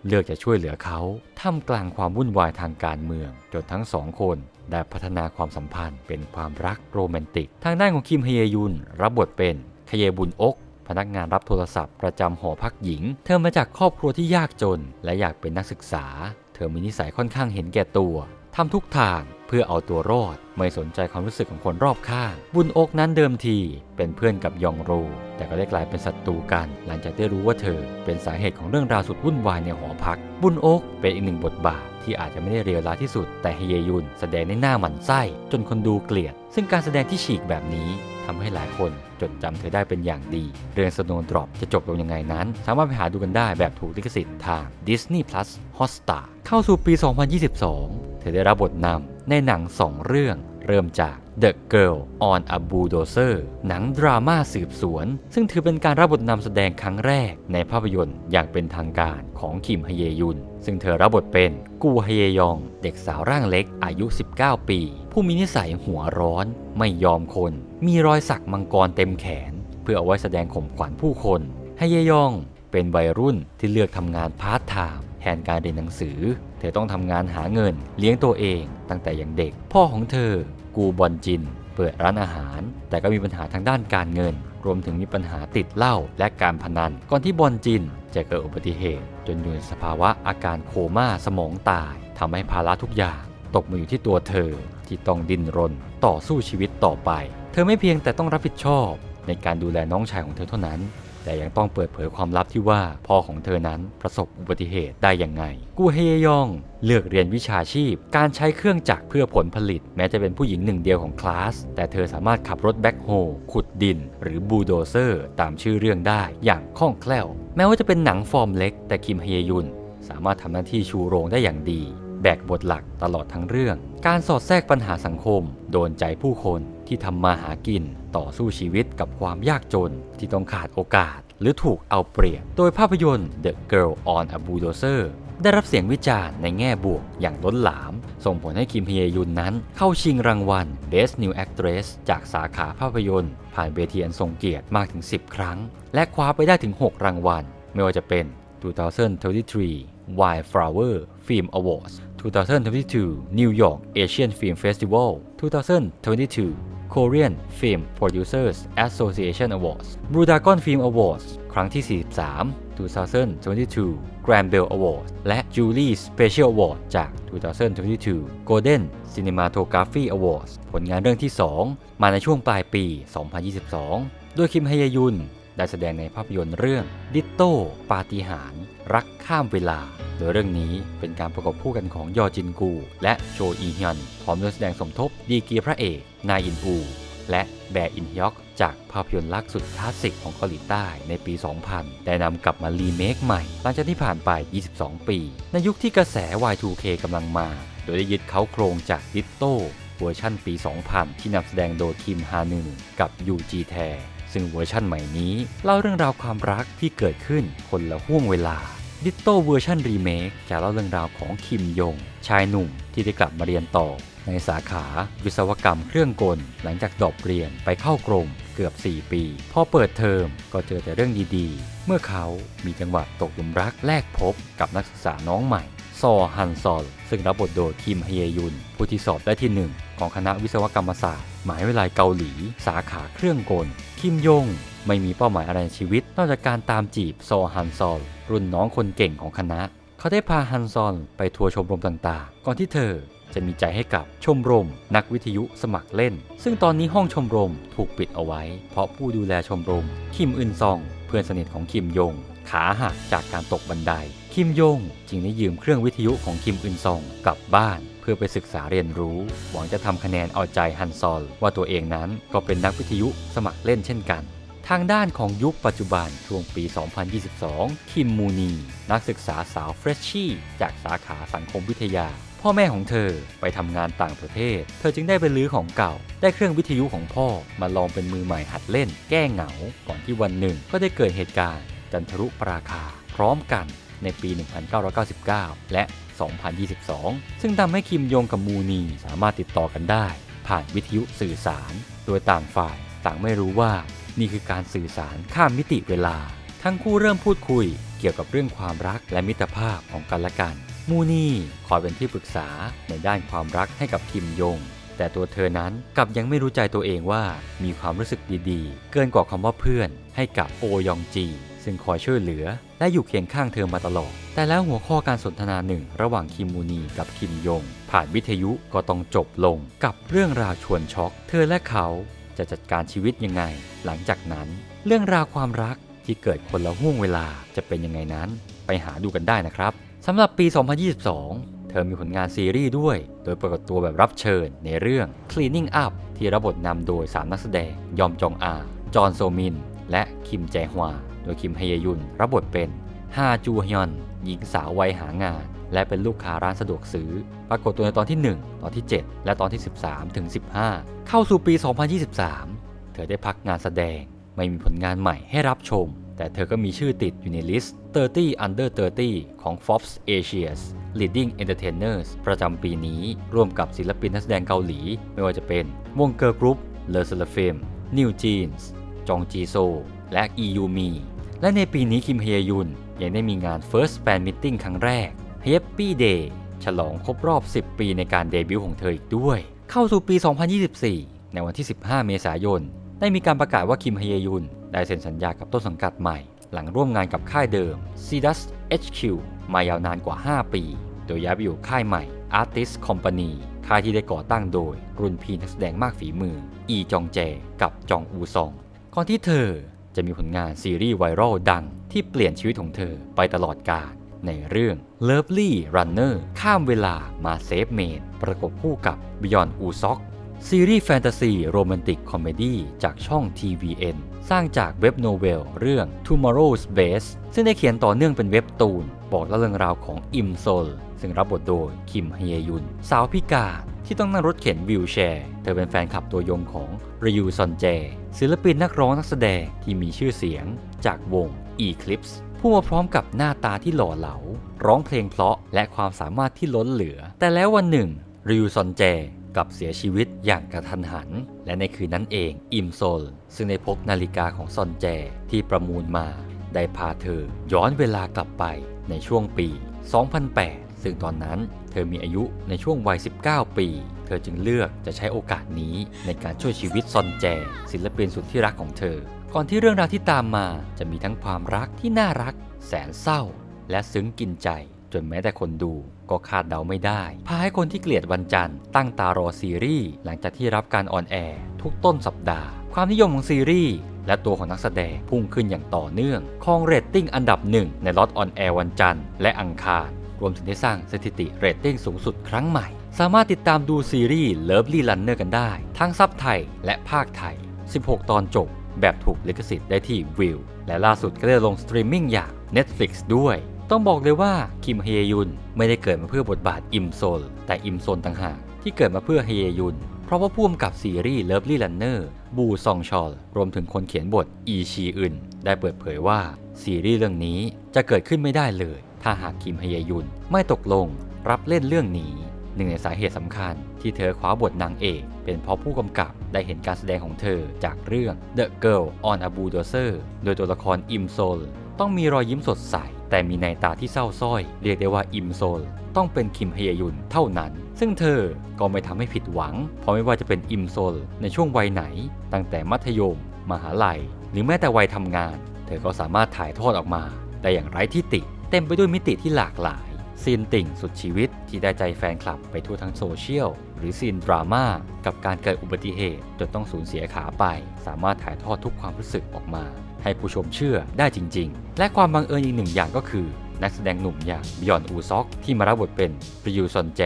เลือกจะช่วยเหลือเขาท่ามกลางความวุ่นวายทางการเมืองจนทั้งสองคนได้พัฒนาความสัมพันธ์เป็นความรักโรแมนติกทางด้านของคิมฮเยยุนรับบทเป็นคเยบุนอกพนักงานรับโทรศัพท์ประจำหอพักหญิงเธอมาจากครอบครัวที่ยากจนและอยากเป็นนักศึกษาเธอมีนิสัยค่อนข้างเห็นแก่ตัวทำทุกทางเพื่อเอาตัวรอดไม่สนใจความรู้สึกของคนรอบข้างบุญอกนั้นเดิมทีเป็นเพื่อนกับยองโรแต่ก็ได้กลายเป็นศัตรูกันหลังจากได้รู้ว่าเธอเป็นสาเหตุของเรื่องราวสุดวุ่นวายในหอพักบุญอกเป็นอีกหนึ่งบทบาทที่อาจจะไม่ได้เลวร้ายที่สุดแต่ฮเยยุนแสดงในหน้าหมั่นไส้จนคนดูเกลียดซึ่งการแสดงที่ฉีกแบบนี้ทำให้หลายคนจดจำเธอได้เป็นอย่างดีเรื่อง Snowdrop จะจบลงยังไงนั้นสามารถไปหาดูกันได้แบบถูกลิขสิทธิ์ทาง Disney Plus Hotstar เข้าสู่ปี 2022 เธอได้รับบทนำในหนัง 2 เรื่องเริ่มจาก The Girl on a Bulldozer หนังดราม่าสืบสวนซึ่งถือเป็นการรับบทนำแสดงครั้งแรกในภาพยนตร์อย่างเป็นทางการของคิมฮเยยุนซึ่งเธอรับบทเป็นกูฮเยยองเด็กสาวร่างเล็กอายุ 19 ปีผู้มีนิสัยหัวร้อนไม่ยอมคนมีรอยสักมังกรเต็มแขนเพื่อเอาไว้แสดงข่มขวัญผู้คน ฮเยยองเป็นวัยรุ่นที่เลือกทำงานพาร์ทไทม์แทนการเรียนหนังสือเธอต้องทำงานหาเงินเลี้ยงตัวเองตั้งแต่ยังเด็กพ่อของเธอกูบอนจินเปิดร้านอาหารแต่ก็มีปัญหาทางด้านการเงินรวมถึงมีปัญหาติดเหล้าและการพนันก่อนที่บอนจินจะเกิดอุบัติเหตุจนอยู่ในสภาวะอาการโคม่าสมองตายทำให้ภาระทุกอย่างตกมาอยู่ที่ตัวเธอที่ต้องดิ้นรนต่อสู้ชีวิตต่อไปเธอไม่เพียงแต่ต้องรับผิดชอบในการดูแลน้องชายของเธอเท่านั้นแต่ยังต้องเปิดเผยความลับที่ว่าพ่อของเธอนั้นประสบอุบัติเหตุได้อย่างไงกูเฮยองเลือกเรียนวิชาชีพการใช้เครื่องจักรเพื่อผลผลิตแม้จะเป็นผู้หญิงหนึ่งเดียวของคลาสแต่เธอสามารถขับรถแบ็คโฮขุดดินหรือบูลโดเซอร์ตามชื่อเรื่องได้อย่างคล่องแคล่วแม้ว่าจะเป็นหนังฟอร์มเล็กแต่คิมเฮยุนสามารถทำหน้าที่ชูโรงได้อย่างดีแบกบทหลักตลอดทั้งเรื่องการสอดแทรกปัญหาสังคมโดนใจผู้คนที่ทำมาหากินต่อสู้ชีวิตกับความยากจนที่ต้องขาดโอกาสหรือถูกเอาเปรียบโดยภาพยนตร์ The Girl on a Bulldozer ได้รับเสียงวิจารณ์ในแง่บวกอย่างล้นหลามส่งผลให้คิมเฮยุนนั้นเข้าชิงรางวัล Best New Actress จากสาขาภาพยนตร์ผ่านเวทีอันทรงเกียรติมากถึง10 ครั้งและคว้าไปได้ถึง6 รางวัลไม่ว่าจะเป็น 2023 Wildflower Film Awards 2022 New York Asian Film Festival 2022 Korean Film Producers Association Awards Blue Dragon Film Awards ครั้งที่ 43 2022 Grand Bell Awards และ Julie Special Award จาก 2022 Golden Cinematography Awards ผลงานเรื่องที่ 2 มาในช่วงปลายปี 2022 โดยคิมฮยยุนได้แสดงในภาพยนตร์เรื่องดิตโต้ปาฏิหาริย์รักข้ามเวลาโดยเรื่องนี้เป็นการประกบคู่กันของยอจินกูและโชอีฮยอนพร้อมด้วยแสดงสมทบดีกรีพระเอกนาอินอูและแบอินฮยอกจากภาพยนตร์รักสุดคลาสสิกของเกาหลีใต้ในปี 2000 ได้นำกลับมารีเมคใหม่หลังจากที่ผ่านไป 22 ปี ในยุคที่กระแส Y2K กำลังมาโดยได้ยึดเค้าโครงจากดิตโต้เวอร์ชั่นปี 2000 ที่นำแสดงโดยคิมฮานึงกับยูจีแทซึ่งเวอร์ชั่นใหม่นี้เล่าเรื่องราวความรักที่เกิดขึ้นคนละห่วงเวลาดิตโต้เวอร์ชันรีเมคจะเล่าเรื่องราวของคิมยงชายหนุ่มที่ได้กลับมาเรียนต่อในสาขาวิศวกรรมเครื่องกลหลังจากดรอปเรียนไปเข้ากรมเกือบ 4 ปีพอเปิดเทอมก็เจอแต่เรื่องดีๆเมื่อเขามีจังหวะตกหลุมรักแรกพบกับนักศึกษาน้องใหม่ซอฮันซอลซึ่งรับบทโดยคิมฮเยยุนผู้ที่สอบได้ที่ 1 ของคณะวิศวกรรมศาสตร์มหาวิทยาลัยเกาหลีสาขาเครื่องกลคิมยงไม่มีเป้าหมายอะไรในชีวิตนอกจากการตามจีบซอฮันซอลรุ่นน้องคนเก่งของคณะเขาได้พาฮันซอลไปทัวร์ชมรมต่างๆก่อนที่เธอจะมีใจให้กับชมรมนักวิทยุสมัครเล่นซึ่งตอนนี้ห้องชมรมถูกปิดเอาไว้เพราะผู้ดูแลชมรมคิมอึนซองเพื่อนสนิทของคิมยงขาหักจากการตกบันไดคิมยงจึงได้ยืมเครื่องวิทยุของคิมอึนซองกลับบ้านเพื่อไปศึกษาเรียนรู้หวังจะทำคะแนนเอาใจฮันซอลว่าตัวเองนั้นก็เป็นนักวิทยุสมัครเล่นเช่นกันทางด้านของยุคปัจจุบันช่วงปี 2022 คิมมูนีนักศึกษาสาวเฟรชชี่จากสาขาสังคมวิทยาพ่อแม่ของเธอไปทำงานต่างประเทศเธอจึงได้ไปรื้อของเก่าได้เครื่องวิทยุของพ่อมาลองเป็นมือใหม่หัดเล่นแก้เหงาก่อนที่วันหนึ่งก็ได้เกิดเหตุการณ์จันทรุปราคาพร้อมกันในปี 1999 และ 2022 ซึ่งทำให้คิมยงกับมูนีสามารถติดต่อกันได้ผ่านวิทยุสื่อสารโดยต่างฝ่ายต่างไม่รู้ว่านี่คือการสื่อสารข้ามมิติเวลาทั้งคู่เริ่มพูดคุยเกี่ยวกับเรื่องความรักและมิตรภาพของกันและกันมูนี่คอยเป็นที่ปรึกษาในด้านความรักให้กับคิมยงแต่ตัวเธอนั้นกลับยังไม่รู้ใจตัวเองว่ามีความรู้สึกดีๆเกินกว่าคำว่าเพื่อนให้กับโอยองจีซึ่งคอยช่วยเหลือและอยู่เคียงข้างเธอมาตลอดแต่แล้วหัวข้อการสนทนาหนึ่งระหว่างคิมมูนีกับคิมยงผ่านวิทยุก็ต้องจบลงกับเรื่องราวชวนช็อกเธอและเขาจะจัดการชีวิตยังไงหลังจากนั้นเรื่องราวความรักที่เกิดคนละห่วงเวลาจะเป็นยังไงนั้นไปหาดูกันได้นะครับสำหรับปี 2022 เธอมีผลงานซีรีส์ด้วยโดยปรากฏตัวแบบรับเชิญในเรื่อง Cleaning Up ที่รับบทนำโดย 3 นักแสดงยอมจองอาจอนโซมินและคิมแจฮวาโดยคิมฮเยยุนรับบทเป็นฮาจูฮยอนหญิงสาววัยหางานและเป็นลูกค้าร้านสะดวกซื้อปรากฏตัวในตอนที่ 1 ตอนที่ 7 และตอนที่ 13 ถึง 15 เข้าสู่ปี 2023 เธอได้พักงานแสดงไม่มีผลงานใหม่ให้รับชมแต่เธอก็มีชื่อติดอยู่ในลิสต์ 30 Under 30 ของ Forbes Asia's Leading Entertainers ประจำปีนี้ร่วมกับศิลปินนักแสดงเกาหลีไม่ว่าจะเป็นวงเกิร์ลกรุ๊ป เลอเซลเฟม นิวจีนส์ จองจีโซและอียูมี และในปีนี้คิมเฮยยุนยังได้มีงาน First Fan Meeting ครั้งแรก Happy Day ฉลองครบรอบ 10 ปีในการเดบิวต์ของเธออีกด้วย เข้าสู่ปี 2024 ในวันที่ 15 เมษายนได้มีการประกาศว่าคิมเฮยยุนได้เซ็นสัญญากับต้นสังกัดใหม่หลังร่วมงานกับค่ายเดิม Cedus HQ มายาวนานกว่า 5 ปีโดยย้ายไปอยู่ค่ายใหม่ Artist Company ค่ายที่ได้ก่อตั้งโดยรุ่นพี่นักแสดงมากฝีมืออีจองแจกับจองอูซองก่อนที่เธอจะมีผลงานซีรีส์ไวรัลดังที่เปลี่ยนชีวิตของเธอไปตลอดกาลในเรื่อง Lovely Runner ข้ามเวลามาเซฟเมนประกบคู่กับ Beyond Usok ซีรีส์แฟนตาซีโรแมนติกคอมเมดี้จากช่อง TVN สร้างจากเว็บโนเวลเรื่อง Tomorrow's Best ซึ่งได้เขียนต่อเนื่องเป็นเว็บตูนบอกเล่าเรื่องราวของอิมโซลซึ่งรับบทโดยคิมเฮยยุนสาวพิการที่ต้องนั่งรถเข็นวีลแชร์เธอเป็นแฟนคลับตัวยงของริยูซอนแจศิลปินนักร้องนักแสดงที่มีชื่อเสียงจากวง Eclipse ผู้มาพร้อมกับหน้าตาที่หล่อเหลาร้องเพลงเพราะและความสามารถที่ล้นเหลือแต่แล้ววันหนึ่งริยูซอนแจกลับเสียชีวิตอย่างกระทันหันและในคืนนั้นเองอิมโซลซึ่งได้พบนาฬิกาของซอนแจที่ประมูลมาได้พาเธอย้อนเวลากลับไปในช่วงปี 2008 ซึ่งตอนนั้นเธอมีอายุในช่วงวัย 19 ปี เธอจึงเลือกจะใช้โอกาสนี้ในการช่วยชีวิตซอนแจศิลปินสุดที่รักของเธอก่อนที่เรื่องราวที่ตามมาจะมีทั้งความรักที่น่ารักแสนเศร้าและซึ้งกินใจจนแม้แต่คนดูก็คาดเดาไม่ได้พาให้คนที่เกลียดวันจันทร์ตั้งตารอซีรีส์หลังจากที่รับการออนแอร์ทุกต้นสัปดาห์ความนิยมของซีรีส์และตัวของนักแสดงพุ่งขึ้นอย่างต่อเนื่องครองเรตติ้งอันดับหนึ่งในล็อตออนแอร์วันจันทร์และอังคารรวมถึงได้สร้างสถิติเรตติ้งสูงสุดครั้งใหม่สามารถติดตามดูซีรีส์ Lovely Runner กันได้ทั้งซับไทยและภาคไทย16 ตอนจบแบบถูกลิขสิทธิ์ได้ที่วิวและล่าสุดก็ได้ลงสตรีมมิ่งอย่าง Netflix ด้วยต้องบอกเลยว่าคิมเฮยยุนไม่ได้เกิดมาเพื่อบทบาทอิมโซลแต่อิมโซลต่างหากที่เกิดมาเพื่อเฮยยุนเพราะว่าผู้กำกับซีรีส์ Lovely Runner บูซองชอลรวมถึงคนเขียนบทอีชีอึนได้เปิดเผยว่าซีรีส์เรื่องนี้จะเกิดขึ้นไม่ได้เลยถ้าหากคิมเฮยยุนไม่ตกลงรับเล่นเรื่องนี้หนึ่งในสาเหตุสำคัญที่เธอคว้าบทนางเอกเป็นเพราะผู้กำกับได้เห็นการแสดงของเธอจากเรื่อง The Girl on a Bulldozer โดยตัวละครอิมโซลต้องมีรอยยิ้มสดใสแต่มีในตาที่เศร้าส้อยเรียกได้ว่าอิมโซลต้องเป็นคิมเฮยยุนเท่านั้นซึ่งเธอก็ไม่ทำให้ผิดหวังเพราะไม่ว่าจะเป็นอิมโซลในช่วงวัยไหนตั้งแต่มัธยมมหาลัยหรือแม้แต่วัยทำงานเธอก็สามารถถ่ายทอดออกมาได้อย่างไร้ที่ติเต็มไปด้วยมิติที่หลากหลายซีนติ่งสุดชีวิตที่ได้ใจแฟนคลับไปทั่วทั้งโซเชียลหรือซีนดราม่ากับการเกิดอุบัติเหตุจนต้องสูญเสียขาไปสามารถถ่ายทอดทุกความรู้สึกออกมาให้ผู้ชมเชื่อได้จริงๆและความบังเอิญอีกหนึ่งอย่างก็คือนักแสดงหนุ่มอย่างบิยอนอูซอกที่มารับบทเป็นริยูซอนแจ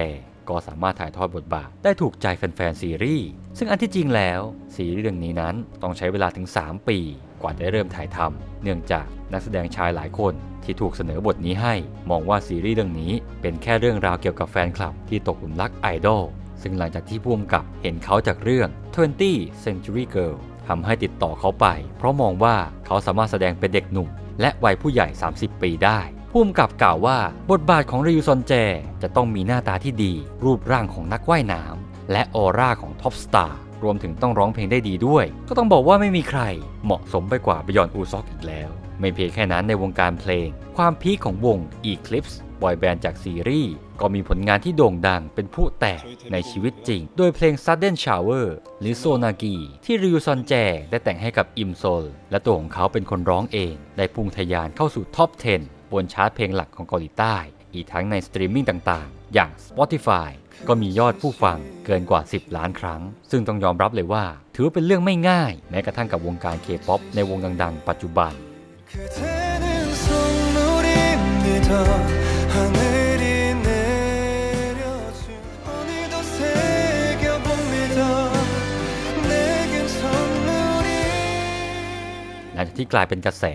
ก็สามารถถ่ายทอดบทบาทได้ถูกใจแฟนๆซีรีส์ซึ่งอันที่จริงแล้วซีรีส์เรื่องนี้นั้นต้องใช้เวลาถึง3 ปีกว่าจะเริ่มถ่ายทำเนื่องจากนักแสดงชายหลายคนที่ถูกเสนอบทนี้ให้มองว่าซีรีส์เรื่องนี้เป็นแค่เรื่องราวเกี่ยวกับแฟนคลับที่ตกหลุมรักไอดอลซึ่งหลังจากที่ผู้กำกับเห็นเขาจากเรื่อง 20th Century Girl ทำให้ติดต่อเขาไปเพราะมองว่าเขาสามารถแสดงเป็นเด็กหนุ่มและวัยผู้ใหญ่30 ปีได้ผู้กำกับกล่าวว่าบทบาทของริยูซอนแจจะต้องมีหน้าตาที่ดีรูปร่างของนักว่ายน้ำและออร่าของท็อปสตาร์รวมถึงต้องร้องเพลงได้ดีด้วยก็ต้องบอกว่าไม่มีใครเหมาะสมไปกว่าบิยอนอูซอกอีกแล้วไม่เพียงแค่นั้นในวงการเพลงความพีคของวง Eclipse บอยแบนด์จากซีรีส์ก็มีผลงานที่โด่งดังเป็นผู้แตกในชีวิตจริงโดยเพลง Sudden Shower หรือโซนากิที่ริวซอนแจได้แต่งให้กับอิมโซลและตัวของเขาเป็นคนร้องเองได้พุ่งทะยานเข้าสู่ท็อป 10 บนชาร์ตเพลงหลักของเกาหลีใต้อีกทั้งในสตรีมมิ่งต่างๆอย่าง Spotify ก็มียอดผู้ฟังเกินกว่า10 ล้านครั้งซึ่งต้องยอมรับเลยว่าถือว่าเป็นเรื่องไม่ง่ายแม้กระทั่งกับวงการ K-POP ในวงดังๆปัจจุบันหลังจากที่กลายเป็นกระแส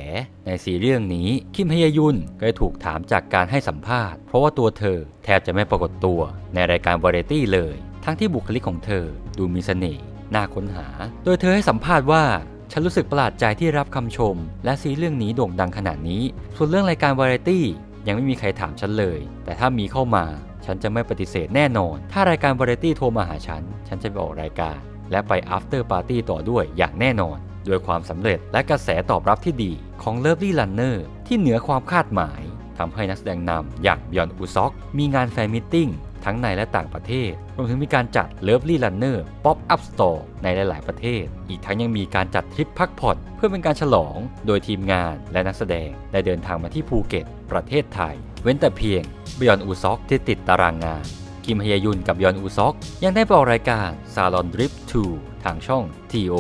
ในซีรีส์เรื่องนี้คิมเฮยยุนก็ได้ถูกถามจากการให้สัมภาษณ์เพราะว่าตัวเธอแทบจะไม่ปรากฏตัวในรายการวาไรตี้เลยทั้งที่บุคลิกของเธอดูมีเสน่ห์น่าค้นหาโดยเธอให้สัมภาษณ์ว่าฉันรู้สึกประหลาดใจที่รับคำชมและซีรีส์เรื่องนี้โด่งดังขนาดนี้ส่วนเรื่องรายการวาไรตี้ยังไม่มีใครถามฉันเลยแต่ถ้ามีเข้ามาฉันจะไม่ปฏิเสธแน่นอนถ้ารายการวาไรตี้โทรมาหาฉันจะไปออกรายการและไป after party ต่อด้วยอย่างแน่นอน ด้วยความสำเร็จและกระแสตอบรับที่ดีของ Lovely Runner ที่เหนือความคาดหมายทำให้นักแสดงนำอย่างบยอนอูซอกมีงานแฟนมิทติ้งทั้งในและต่างประเทศรวมถึงมีการจัด Lovely Runner Pop Up Store ในหลายๆประเทศอีกทั้งยังมีการจัดทริปพักผ่อนเพื่อเป็นการฉลองโดยทีมงานและนักแสดงได้เดินทางมาที่ภูเก็ตประเทศไทยเว้นแต่เพียงบยอนอูซอกที่ติดตารางงานคิมฮยยุนกับยอนอูซอกยังได้ไปออกรายการ Salon Drip 2 ทางช่อง TO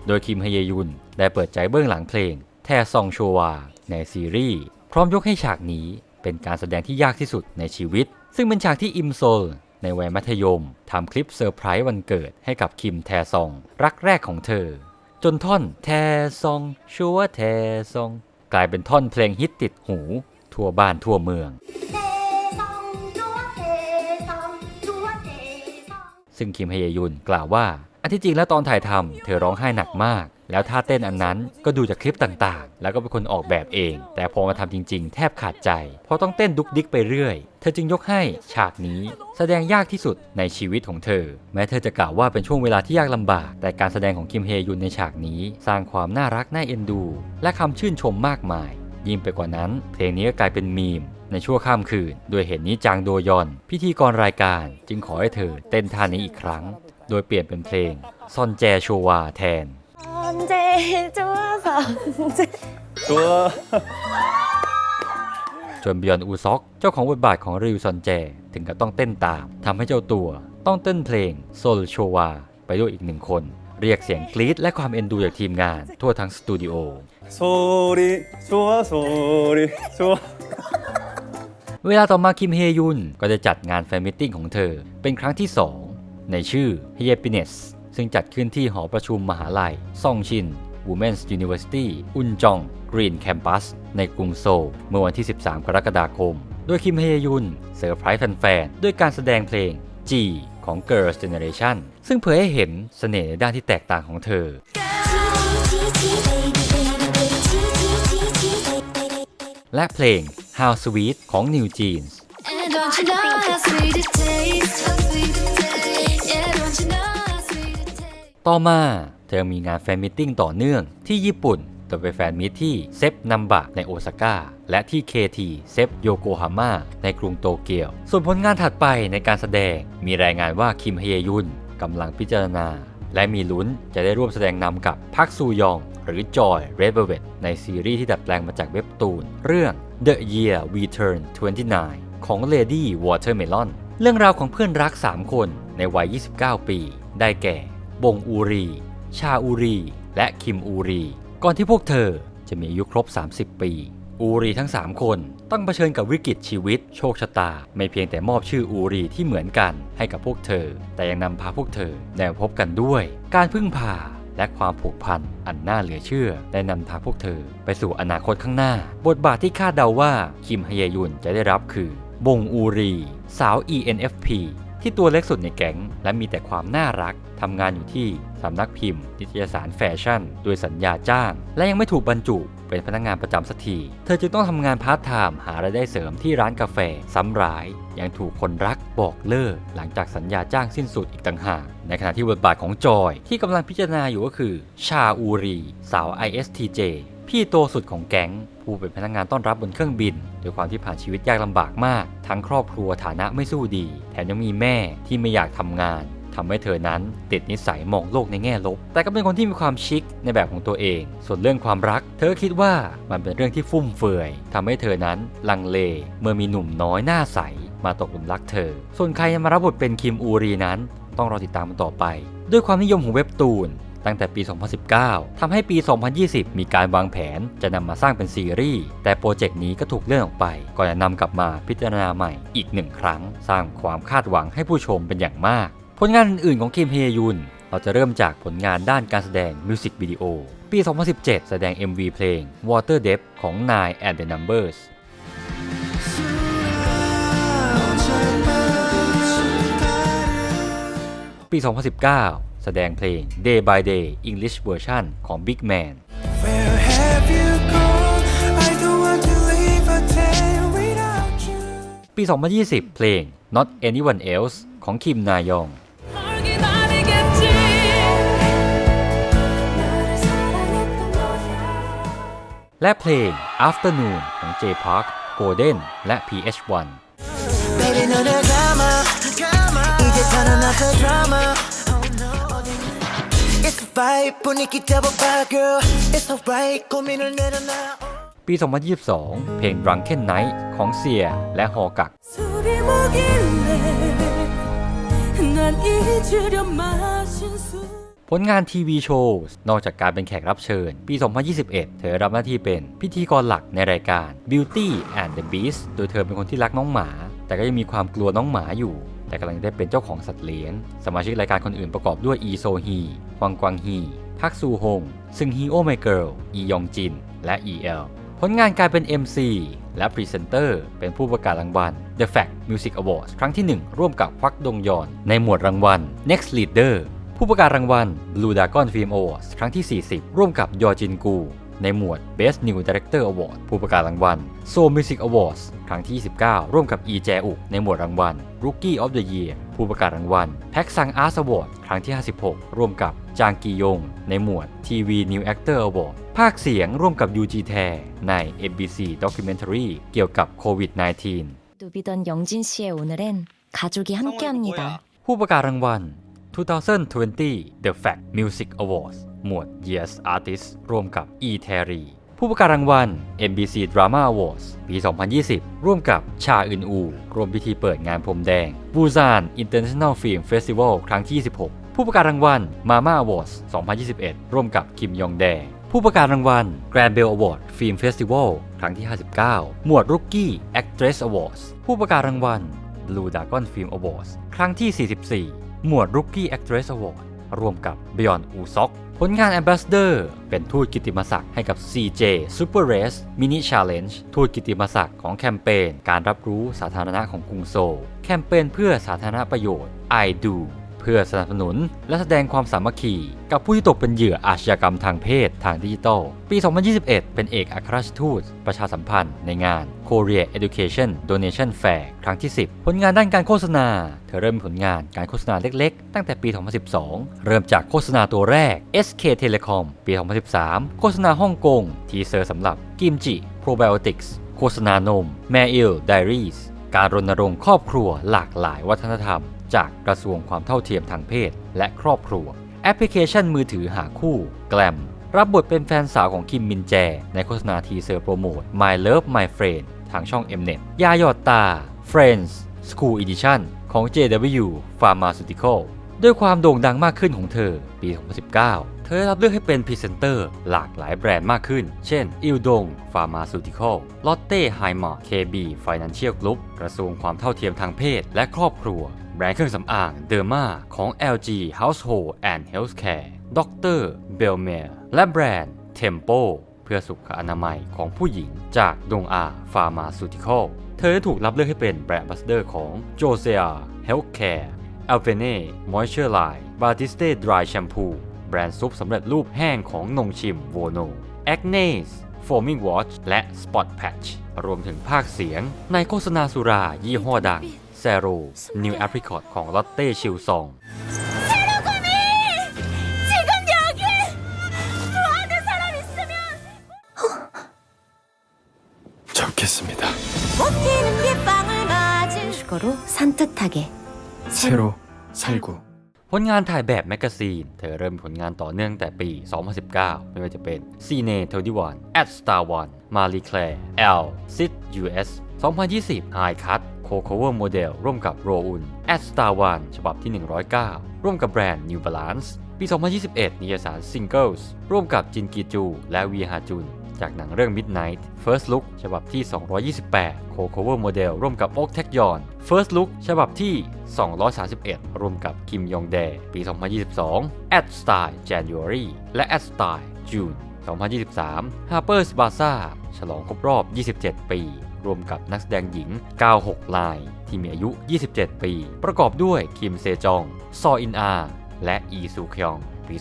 โดยคิมฮยยุนได้เปิดใจเบื้องหลังเพลงแทซองโชวาในซีรีส์พร้อมยกให้ฉากนี้เป็นการแสดงที่ยากที่สุดในชีวิตซึ่งเป็นฉากที่อิมโซลในวัยมัธยมทำคลิปเซอร์ไพรส์วันเกิดให้กับคิมแทซองรักแรกของเธอจนท่อนแทซองชัวแทซองกลายเป็นท่อนเพลงฮิตติดหูทั่วบ้านทั่วเมืองซึ่งคิมฮยยุนกล่าวว่าอันที่จริงแล้วตอนถ่ายทำเธอร้องไห้หนักมากแล้วท่าเต้นอันนั้นก็ดูจากคลิปต่างๆแล้วก็เป็นคนออกแบบเองแต่พอมาทำจริงๆแทบขาดใจเพราะต้องเต้นดุกดิกไปเรื่อยเธอจึงยกให้ฉากนี้แสดงยากที่สุดในชีวิตของเธอแม้เธอจะกล่าวว่าเป็นช่วงเวลาที่ยากลำบากแต่การแสดงของคิมฮยยุนในฉากนี้สร้างความน่ารักน่าเอ็นดูและคำชื่นชมมากมายยิ่งไปกว่านั้นเพลงนี้ก็กลายเป็นมีมในชั่วข้ามคืนโดยเหตุนี้จางโดยอนพิธีกรรายการจึงขอให้เธอเต้นท่านี้อีกครั้งโดยเปลี่ยนเป็นเพลงซอนแจโชวาแทนจนบยอนอูซอกเจ้าของบทบาทของริวซอนแจถึงกับต้องเต้นตามทำให้เจ้าตัวต้องเต้นเพลงโซลโชวาไปด้วยอีกหนึ่งคนเรียกเสียงกรี๊ดและความเอ็นดูจากทีมงานทั่วทั้งสตูดิโอเวลาต่อมาคิมฮยยุนก็จะจัดงานแฟนมิทติ้งของเธอเป็นครั้งที่ 2ในชื่อ Happiness ซึ่งจัดขึ้นที่หอประชุมมหาลัยซ่องชิน Women's University อุนจอง Green Campus ในกรุงโซลเมื่อวันที่ 13 กรกฎาคมโดยคิมฮยยุนเซอร์ไพรส์แฟนๆด้วยการแสดงเพลง G ของ Girls' Generation ซึ่งเผยให้เห็นเสน่ห์ในด้านที่แตกต่างของเธอและเพลง How Sweet ของ New Jeans ต่อมาเธอมีงานแฟนมิทติ้งต่อเนื่องที่ญี่ปุ่นโดยไปแฟนมิตที่เซฟนัมบะในโอซาก้าและที่ KT เซฟโยโกฮาม่าในกรุงโตเกียวส่วนผลงานถัดไปในการแสดงมีรายงานว่าคิมฮยยุนกำลังพิจารณาและมีลุ้นจะได้ร่วมแสดงนำกับพักซูยองหรือจอยเรดเวลเวตในซีรีส์ที่ดัดแปลงมาจากเว็บตูนเรื่อง The Year We Turn 29 ของ Lady Watermelon เรื่องราวของเพื่อนรัก 3 คนในวัย 29 ปีได้แก่บงอูรี ชาอูรี และคิมอูรีก่อนที่พวกเธอจะมีอายุครบ 30 ปี อูรีทั้ง 3 คนต้องเผชิญกับวิกฤตชีวิตโชคชะตาไม่เพียงแต่มอบชื่ออูรีที่เหมือนกันให้กับพวกเธอแต่ยังนำพาพวกเธอได้พบกันด้วยการพึ่งพาและความผูกพันอันน่าเหลือเชื่อได้นำทางพวกเธอไปสู่อนาคตข้างหน้าบทบาทที่คาดเดาว่าคิมฮยยุนจะได้รับคือบงอูรีสาว ENFP ที่ตัวเล็กสุดในแก๊งและมีแต่ความน่ารักทำงานอยู่ที่สำนักพิมพ์นิตยสารแฟชั่นโดยสัญญาจ้างและยังไม่ถูกบรรจุเป็นพนักงานประจำสักทีเธอจึงต้องทำงานพาร์ทไทม์หารายได้เสริมที่ร้านกาแฟซ้ำร้ายยังถูกคนรักบอกเลิกหลังจากสัญญาจ้างสิ้นสุดอีกต่างหากในขณะที่บทบาทของจอยที่กำลังพิจารณาอยู่ก็คือชาอูรีสาว ISTJ พี่โตสุดของแก๊งผู้เป็นพนักงานต้อนรับบนเครื่องบินด้วยความที่ผ่านชีวิตยากลำบากมากทั้งครอบครัวฐานะไม่สู้ดีแถมยังมีแม่ที่ไม่อยากทำงานทำให้เธอนั้นติดนิสัยมองโลกในแง่ลบแต่ก็เป็นคนที่มีความชิคในแบบของตัวเองส่วนเรื่องความรักเธอคิดว่ามันเป็นเรื่องที่ฟุ่มเฟือยทำให้เธอนั้นลังเลเมื่อมีหนุ่มน้อยหน้าใสมาตกหลุมรักเธอส่วนใครจะมารับบทเป็นคิมอูรีนั้นต้องรอติดตามมันต่อไปด้วยความนิยมของเว็บตูนตั้งแต่ปี 2019 ทำให้ปี 2020 มีการวางแผนจะนำมาสร้างเป็นซีรีส์แต่โปรเจกต์นี้ก็ถูกเลื่อนออกไปก่อนจะนำกลับมาพิจารณาใหม่อีก1 ครั้งสร้างความคาดหวังให้ผู้ชมเป็นอย่างมากผลงานอื่นๆของคิมฮยยุนเราจะเริ่มจากผลงานด้านการแสดงมิวสิกวิดีโอปี 2017 แสดง MV เพลง Water Depth ของ Nine and the Numbers ปี 2019 แสดงเพลง Day by Day English Version ของ Big Man ปี 2020 เพลง Not Anyone Else ของคิมนายอง และเพลง Afternoon ของ J Park, Golden และ PH1Baby 너를 감아 이제 더는 not the drama It's a vibe 분위기 잡아봐 girl It's alright 고민을 내려놔 ปี 2022 เพลง Drunken Night ของเซียและฮอกัก 술이 뭐길래 난 잊으려 마신 술 ผลงานทีวีโชว์นอกจากการเป็นแขกรับเชิญปี 2021 เธอรับหน้าที่เป็นพิธีกรหลักในรายการ Beauty and the Beast โดยเธอเป็นคนที่รักน้องหมา แต่ก็ยังมีความกลัวน้องหมาอยู่ แต่กำลังได้เป็นเจ้าของสัตว์เลี้ยงสมาชิกรายการคนอื่นประกอบด้วยอีโซฮีฮวังกวางฮีพักซูฮงซึงฮีโอไมเกิลอียองจินและ EL ผลงานการเป็น MC และพรีเซนเตอร์เป็นผู้ประกาศรางวัล The Fact Music Awards ครั้งที่ 1 ร่วมกับควักดงยอนในหมวดรางวัล Next Leader ผู้ประกาศรางวัล Blue Dragon Film Awards ครั้งที่ 40 ร่วมกับยอจินกูในหมวด Best New Director Award ผู้ประกาศรางวัล Seoul Music Awards ครั้งที่ 29 ร่วมกับอีแจอุในหมวดรางวัล Rookie of the Year ผู้ประกาศรางวัล Paek Sang Arts Award ครั้งที่ 56 ร่วมกับจางกียงในหมวด TV New Actor Award ภาคเสียงร่วมกับยูจีแทใน MBC Documentary เกี่ยวกับโควิด -19 또 비던 영진 씨의 오늘은 가족이 함께합니다. ผู้ประกาศรางวัล 2020 The Fact Music Awards หมวด Year's Artist ร่วมกับ E Terry ผู้ประกาศรางวัล MBC Drama Awards ปี 2020 ร่วมกับชาอึนอูร่วมพิธีเปิดงานพรมแดง Busan International Film Festival ครั้งที่ 26 ผู้ประกาศรางวัล Mama Awards 2021 ร่วมกับคิมยองแดผู้ประกาศรางวัล Grand Bell Award Film Festival ครั้งที่ 59 หมวด Rookie Actress Awards ผู้ประกาศรางวัล Blue Dragon Film Awards ครั้งที่ 44 หมวด Rookie Actress Award ร่วมกับ Byeon Woo Seok ผลงาน Ambassador เป็นทูตกิตติมศักดิ์ให้กับ CJ Super Race Mini Challenge ทูตกิตติมศักดิ์ของแคมเปญการรับรู้สาธารณะของกรุงโซลแคมเปญเพื่อสาธารณประโยชน์ I Do เพื่อสนับสนุนและแสดงความสามัคคีกับผู้ที่ตกเป็นเหยื่ออาชญากรรมทางเพศทางดิจิทัลปี 2021 เป็นเอกอัครราชทูตประชาสัมพันธ์ในงาน Korea Education Donation Fair ครั้งที่ 10 ผลงานด้านการโฆษณาเธอเริ่มผลงานการโฆษณาเล็กๆตั้งแต่ปี 2012 เริ่มจากโฆษณาตัวแรก SK Telecom ปี 2013 โฆษณาฮ่องกงทีเซอร์สำหรับกิมจิ Probiotics โฆษณานม Mail Diaries การรณรงค์ครอบครัวหลากหลายวัฒนธรรมจากกระทรวงความเท่าเทียมทางเพศและครอบครัวแอปพลิเคชันมือถือหาคู่แกลมรับบทเป็นแฟนสาวของคิมมินแจในโฆษณาทีเซอร์โปรโมท My Love My Friend ทางช่อง Mnet ยาหยอดตา Friends School Edition ของ JW Pharmaceutical ด้วยความโด่งดังมากขึ้นของเธอปี 2019 เธอได้รับเลือกให้เป็นพรีเซนเตอร์หลากหลายแบรนด์มากขึ้นเช่นอิลดง Pharmaceutical Lotte Heimat KB Financial Group กระทรวงความเท่าเทียมทางเพศและครอบครัวแบรนด์เครื่องสำอางเดอร์มาของ LG Household and Healthcare Dr. Belmer และแบรนด์ Tempo เพื่อสุขอนามัยของผู้หญิงจากดงอา Pharmaceutical เธอได้ถูกรับเลือกให้เป็นแบรนด์ Ambassador ของ Josea Healthcare Alpene Moisture Line Batiste Dry Shampoo แบรนด์ซุปสำเร็จรูปแห้งของนงชิม Vono Agnes Foaming Watch และ Spot Patch รวมถึงภาคเสียงในโฆษณาสุรายี่ห้อดังเซโร New Apricot ของ Lotte Chill Song 지금 여기 좋아하는 사람 있으면 잡겠습니다. 꽃 피는 빗방울 맞은 주거로 산뜻하게 새로 살고 ผลงานถ่ายแบบแมกกาซีนเธอเริ่มผลงานต่อเนื่องแต่ปี 2019 ไม่ว่าจะเป็น Cine 21 At Star One Marie Claire L Sid US 2020 High Cut Co-cover โมเดลร่วมกับโรอุน At Star One ฉบับที่ 109 ร่วมกับแบรนด์ New Balance ปี 2021 นิยสาร Singles ร่วมกับจินกีจูและวีฮาจุนจากหนังเรื่อง Midnight First Look ฉบับที่ 228 Co-cover โมเดลร่วมกับโอ๊กแท็กยอน First Look ฉบับที่ 231 ร่วมกับคิมยองแดปี 2022 At Style January และ At Style June 2023 Harper's Bazaar ฉลองครบรอบ 27 ปีรวมกับนักแสดงหญิง 96 ลายที่มีอายุ 27 ปี ประกอบด้วยคิมเซจอง ซออินอา และอีซูคยอง ปี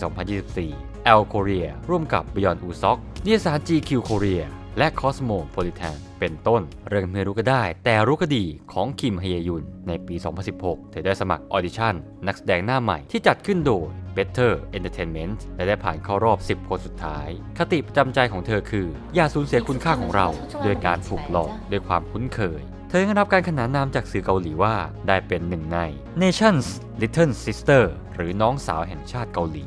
2024 L Korea ร่วมกับ Byeon Woo Seok นิตยสาร GQ Korea และ Cosmopolitan เป็นต้นเรื่องไม่รู้ก็ได้แต่รู้ก็ดีของคิมฮเยยุนในปี 2016 เธอได้สมัครออดิชั่นนักแสดงหน้าใหม่ที่จัดขึ้นโดย Better Entertainment และได้ผ่านเข้ารอบ 10 คนสุดท้ายคติประจำใจของเธอคืออย่าสูญเสียคุณค่าของเราโดยการถูกหลอกด้วยความคุ้นเคยเธอยังได้รับการขนานนามจากสื่อเกาหลีว่าได้เป็นหนึ่งใน Nation's Little Sister หรือน้องสาวแห่งชาติเกาหลี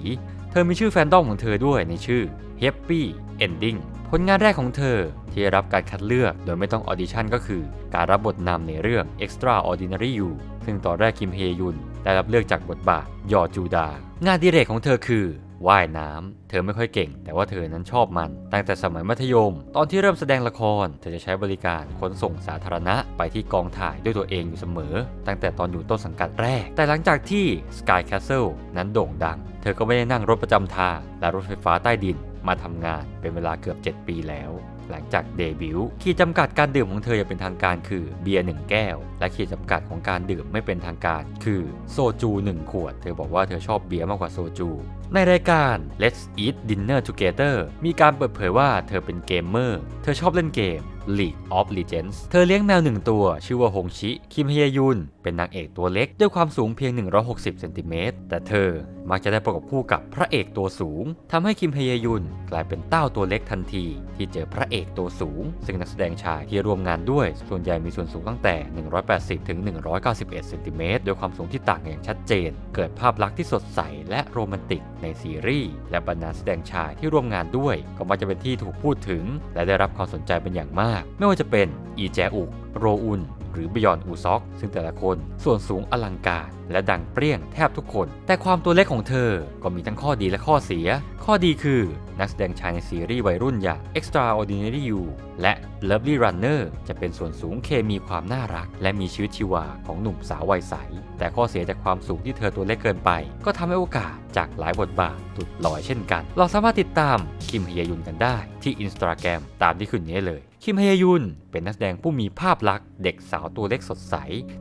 เธอมีชื่อแฟนดอมของเธอด้วยในชื่อ Happy Ending ผลงานแรกของเธอที่ได้รับการคัดเลือกโดยไม่ต้องออดิชั่นก็คือการรับบทนำในเรื่อง Extraordinary You ซึ่งตอนแรกคิมเฮยุนได้รับเลือกจากบทบาทยอจูดางานอดิเรกของเธอคือว่ายน้ำเธอไม่ค่อยเก่งแต่ว่าเธอนั้นชอบมันตั้งแต่สมัยมัธยมตอนที่เริ่มแสดงละครเธอจะใช้บริการขนส่งสาธารณะไปที่กองถ่ายด้วยตัวเองอยู่เสมอตั้งแต่ตอนอยู่ต้นสังกัดแรกแต่หลังจากที่ Sky Castle นั้นโด่งดังเธอก็ไม่ได้นั่งรถประจำทางและรถไฟฟ้าใต้ดินมาทำงานเป็นเวลาเกือบ7 ปีแล้วหลังจากเดบิวต์ขีดจำกัดการดื่มของเธออย่างเป็นทางการคือเบียร์1 แก้วและขีดจำกัดของการดื่มไม่เป็นทางการคือโซจู1 ขวดเธอบอกว่าเธอชอบเบียร์มากกว่าโซจูในรายการ Let's Eat Dinner Together มีการเปิดเผยว่าเธอเป็นเกมเมอร์เธอชอบเล่นเกม League of Legends เธอเลี้ยงแมว1 ตัวชื่อว่าฮงชิคิมเฮยุนเป็นนางเอกตัวเล็กด้วยความสูงเพียง160 เซนติเมตรแต่เธอมักจะได้ประกบคู่กับพระเอกตัวสูงทำให้คิมเฮยุนกลายเป็นเต้าตัวเล็กทันทีที่เจอพระเอกตัวสูงซึ่งนักแสดงชายที่ร่วมงานด้วยส่วนใหญ่มีส่วนสูงตั้งแต่180 ถึง 191 เซนติเมตรด้วยความสูงที่ต่างกันอย่างชัดเจนเกิดภาพลักษณ์ที่สดใสและโรแมนติกในซีรีส์และบรรดาแสดงชายที่ร่วมงานด้วยก็มักจะเป็นที่ถูกพูดถึงและได้รับความสนใจเป็นอย่างมากไม่ว่าจะเป็นอีแจอุกโรอุนหรือบยอนอูซอกซึ่งแต่ละคนส่วนสูงอลังการและดังเปรี้ยงแทบทุกคนแต่ความตัวเล็กของเธอก็มีทั้งข้อดีและข้อเสียข้อดีคือนักแสดงชายในซีรีส์วัยรุ่นอย่าง Extraordinary You และ Lovely Runner จะเป็นส่วนสูงเคมีความน่ารักและมีชีวิตชีวาของหนุ่มสาววัยใสแต่ข้อเสียจากความสูงที่เธอตัวเล็กเกินไปก็ทำให้โอกาสจากหลายบทบาทหลุดลอยเช่นกันเราสามารถติดตามคิมฮยยุนกันได้ที่ Instagram ตามที่ขึ้นนี้เลยคิมฮยยุนเป็นนักแสดงผู้มีภาพลักษณ์เด็กสาวตัวเล็กสดใส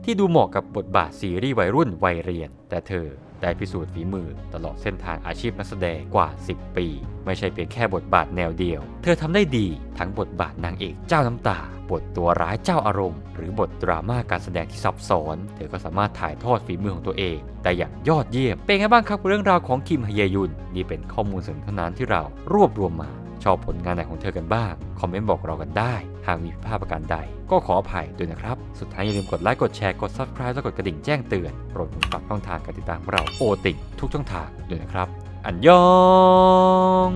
ที่ดูเหมาะกับบทบาทซีรีส์วัยรุ่นวัยเรียนแต่เธอได้พิสูจน์ฝีมือตลอดเส้นทางอาชีพนักแสดงกว่า10 ปีไม่ใช่เพียงแค่บทบาทแนวเดียวเธอทำได้ดีทั้งบทบาทนางเอกเจ้าน้ำตาบทตัวร้ายเจ้าอารมณ์หรือบทดราม่าการแสดงที่ซับซ้อนเธอก็สามารถถ่ายทอดฝีมือของตัวเองได้อย่างยอดเยี่ยมเป็นไงบ้างครับเรื่องราวของคิมฮยยุนนี่เป็นข้อมูลสำคัญที่เรารวบรวมมาชอบผลงานไหนของเธอกันบ้างคอมเมนต์บอกเรากันได้หากมีผิดพลาดประการใดก็ขออภัยด้วยนะครับสุดท้ายอย่าลืมกดไลค์กดแชร์กด Subscribe และกดกระดิ่งแจ้งเตือนรวมถึงฝากช่องทางการติดตามเราโอติทุกช่องทางด้วยนะครับอันยอง